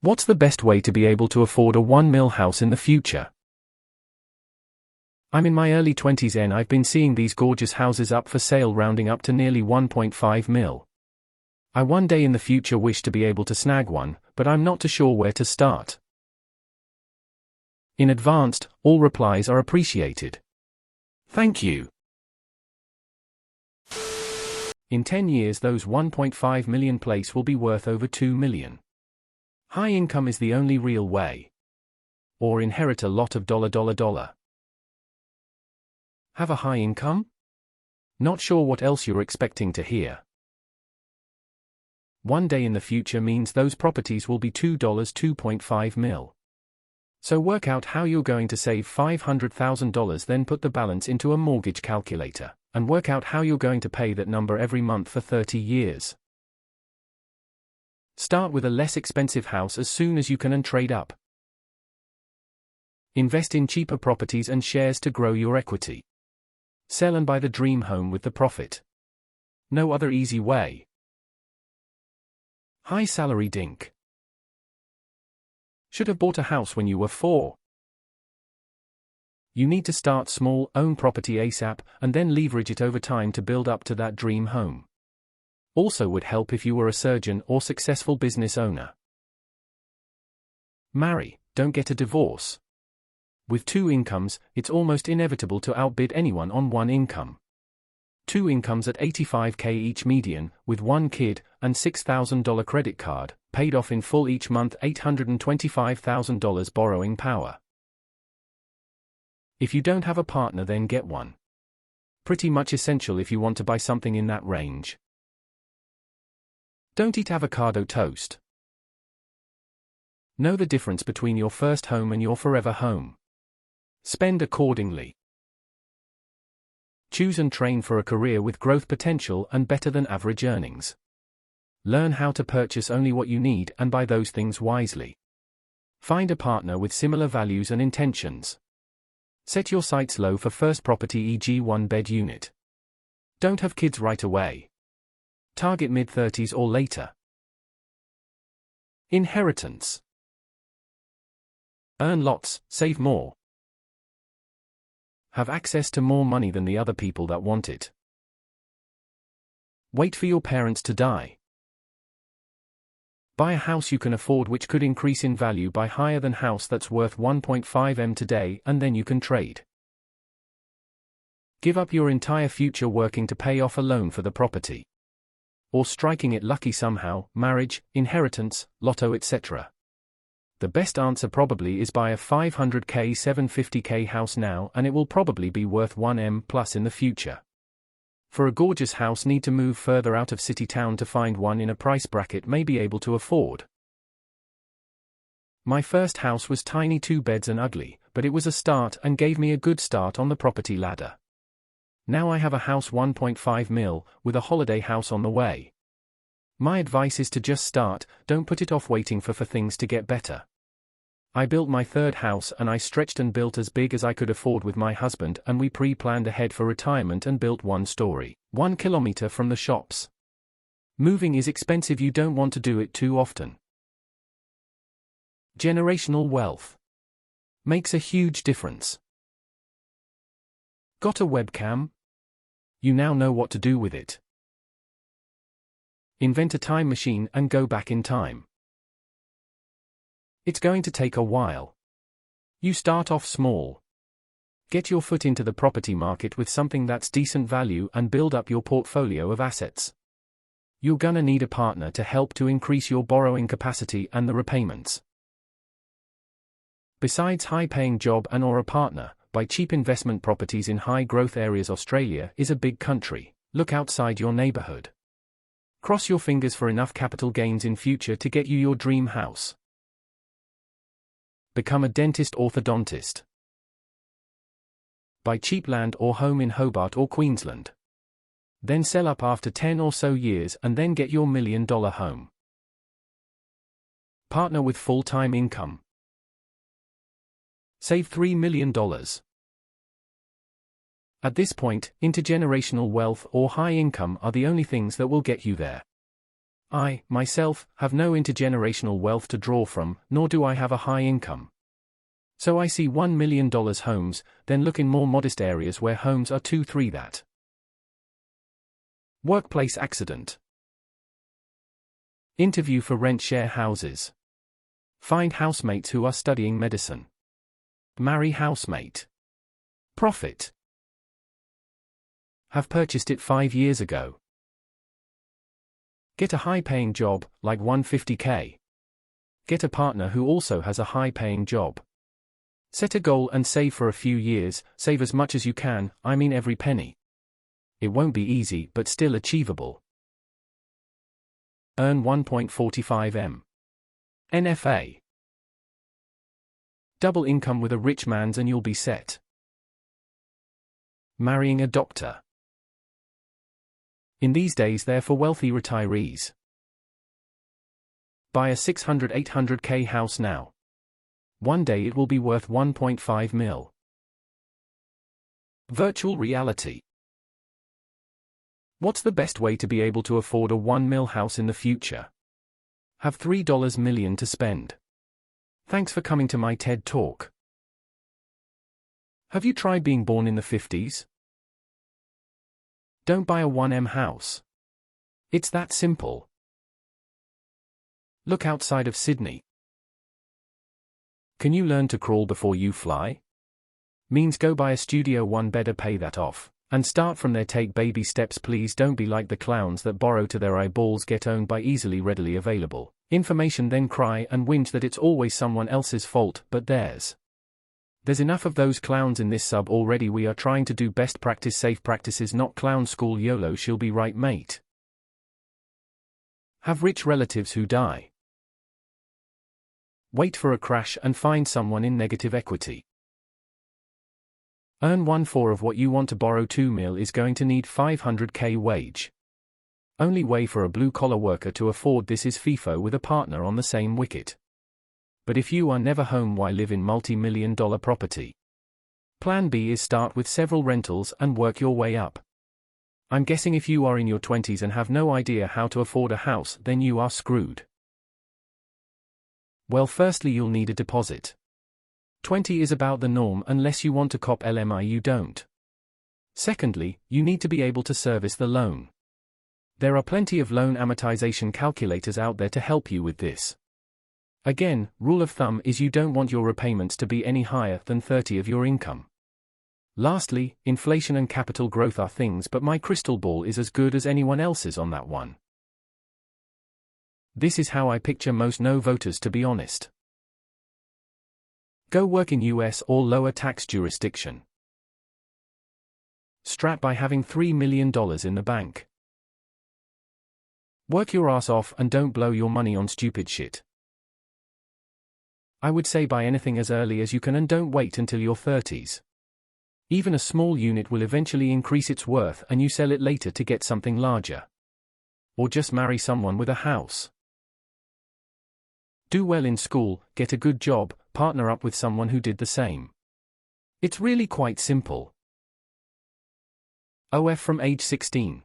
What's the best way to be able to afford a 1 mil house in the future? I'm in my early 20s and I've been seeing these gorgeous houses up for sale rounding up to nearly 1.5 mil. I one day in the future wish to be able to snag one, but I'm not too sure where to start. In advance, all replies are appreciated. Thank you. In 10 years those 1.5 million place will be worth over 2 million. High income is the only real way. Or inherit a lot of $. Have a high income? Not sure what else you're expecting to hear. One day in the future means those properties will be $2.5 mil. So work out how you're going to save $500,000, then put the balance into a mortgage calculator, and work out how you're going to pay that number every month for 30 years. Start with a less expensive house as soon as you can and trade up. Invest in cheaper properties and shares to grow your equity. Sell and buy the dream home with the profit. No other easy way. High salary dink. Should have bought a house when you were 4. You need to start small, own property ASAP, and then leverage it over time to build up to that dream home. Also would help if you were a surgeon or successful business owner. Marry, don't get a divorce. With 2 incomes, it's almost inevitable to outbid anyone on 1 income. 2 incomes at $85K each median, with 1 kid, and $6,000 credit card, paid off in full each month, $825,000 borrowing power. If you don't have a partner, then get one. Pretty much essential if you want to buy something in that range. Don't eat avocado toast. Know the difference between your first home and your forever home. Spend accordingly. Choose and train for a career with growth potential and better than average earnings. Learn how to purchase only what you need and buy those things wisely. Find a partner with similar values and intentions. Set your sights low for first property, e.g. 1-bed unit. Don't have kids right away. Target mid-30s or later. Inheritance. Earn lots, save more. Have access to more money than the other people that want it. Wait for your parents to die. Buy a house you can afford, which could increase in value by higher than house that's worth 1.5 M today, and then you can trade. Give up your entire future working to pay off a loan for the property. Or striking it lucky somehow, marriage, inheritance, lotto, etc. The best answer probably is buy a 500K, 750K house now, and it will probably be worth 1 M plus in the future. For a gorgeous house, need to move further out of city town to find one in a price bracket may be able to afford. My first house was tiny, 2 beds and ugly, but it was a start and gave me a good start on the property ladder. Now I have a house 1.5 mil, with a holiday house on the way. My advice is to just start, don't put it off waiting for things to get better. I built my third house and I stretched and built as big as I could afford with my husband, and we pre-planned ahead for retirement and built 1 story, 1 kilometer from the shops. Moving is expensive, you don't want to do it too often. Generational wealth. Makes a huge difference. Got a webcam? You now know what to do with it. Invent a time machine and go back in time. It's going to take a while. You start off small. Get your foot into the property market with something that's decent value and build up your portfolio of assets. You're gonna need a partner to help to increase your borrowing capacity and the repayments. Besides high-paying job and or a partner, buy cheap investment properties in high-growth areas. Australia is a big country. Look outside your neighborhood. Cross your fingers for enough capital gains in future to get you your dream house. Become a dentist, orthodontist. Buy cheap land or home in Hobart or Queensland. Then sell up after 10 or so years and then get your $1 million home. Partner with full-time income. Save $3 million. At this point, intergenerational wealth or high income are the only things that will get you there. I, myself, have no intergenerational wealth to draw from, nor do I have a high income. So I see $1 million homes, then look in more modest areas where homes are 2-3 that. Workplace accident. Interview for rent-share houses. Find housemates who are studying medicine. Marry housemate. Profit. Have purchased it 5 years ago. Get a high-paying job, like $150K. Get a partner who also has a high-paying job. Set a goal and save for a few years, save as much as you can, I mean every penny. It won't be easy but still achievable. Earn 1.45 M. NFA. Double income with a rich man's and you'll be set. Marrying a doctor. In these days they're for wealthy retirees. Buy a 600-800K house now. One day it will be worth 1.5 mil. Virtual reality. What's the best way to be able to afford a 1 mil house in the future? Have $3 million to spend. Thanks for coming to my TED Talk. Have you tried being born in the 50s? Don't buy a 1M house. It's that simple. Look outside of Sydney. Can you learn to crawl before you fly? Means go buy a studio one bedder, pay that off, and start from there. Take baby steps. Please don't be like the clowns that borrow to their eyeballs, get owned by easily readily available information, then cry and whinge that it's always someone else's fault but theirs. There's enough of those clowns in this sub already. We are trying to do best practice, safe practices, not clown school. YOLO, she'll be right, mate. Have rich relatives who die. Wait for a crash and find someone in negative equity. Earn 1/4 of what you want to borrow. 2 mil is going to need 500K wage. Only way for a blue-collar worker to afford this is FIFO with a partner on the same wicket. But if you are never home, why live in multi-million-dollar property? Plan B is start with several rentals and work your way up. I'm guessing if you are in your 20s and have no idea how to afford a house, then you are screwed. Well, firstly you'll need a deposit. 20 is about the norm unless you want to cop LMI, you don't. Secondly, you need to be able to service the loan. There are plenty of loan amortization calculators out there to help you with this. Again, rule of thumb is you don't want your repayments to be any higher than 30% of your income. Lastly, inflation and capital growth are things, but my crystal ball is as good as anyone else's on that one. This is how I picture most no voters, to be honest. Go work in US or lower tax jurisdiction. Strap by having $3 million in the bank. Work your ass off and don't blow your money on stupid shit. I would say buy anything as early as you can and don't wait until your 30s. Even a small unit will eventually increase its worth and you sell it later to get something larger. Or just marry someone with a house. Do well in school, get a good job, partner up with someone who did the same. It's really quite simple. OF from age 16.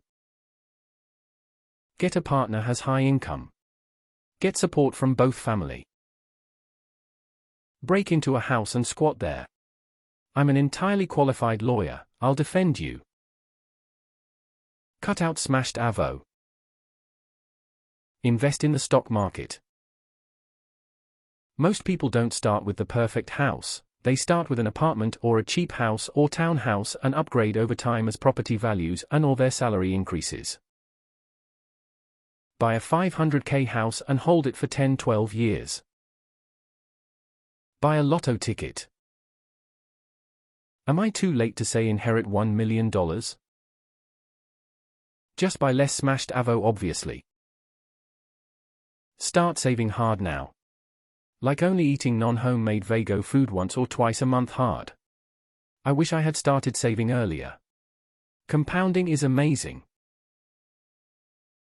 Get a partner has high income. Get support from both family. Break into a house and squat there. I'm an entirely qualified lawyer, I'll defend you. Cut out smashed avo. Invest in the stock market. Most people don't start with the perfect house, they start with an apartment or a cheap house or townhouse and upgrade over time as property values and/or their salary increases. Buy a 500K house and hold it for 10-12 years. Buy a lotto ticket. Am I too late to say inherit $1 million? Just buy less smashed avo, obviously. Start saving hard now. Like only eating non-homemade Vago food once or twice a month hard. I wish I had started saving earlier. Compounding is amazing.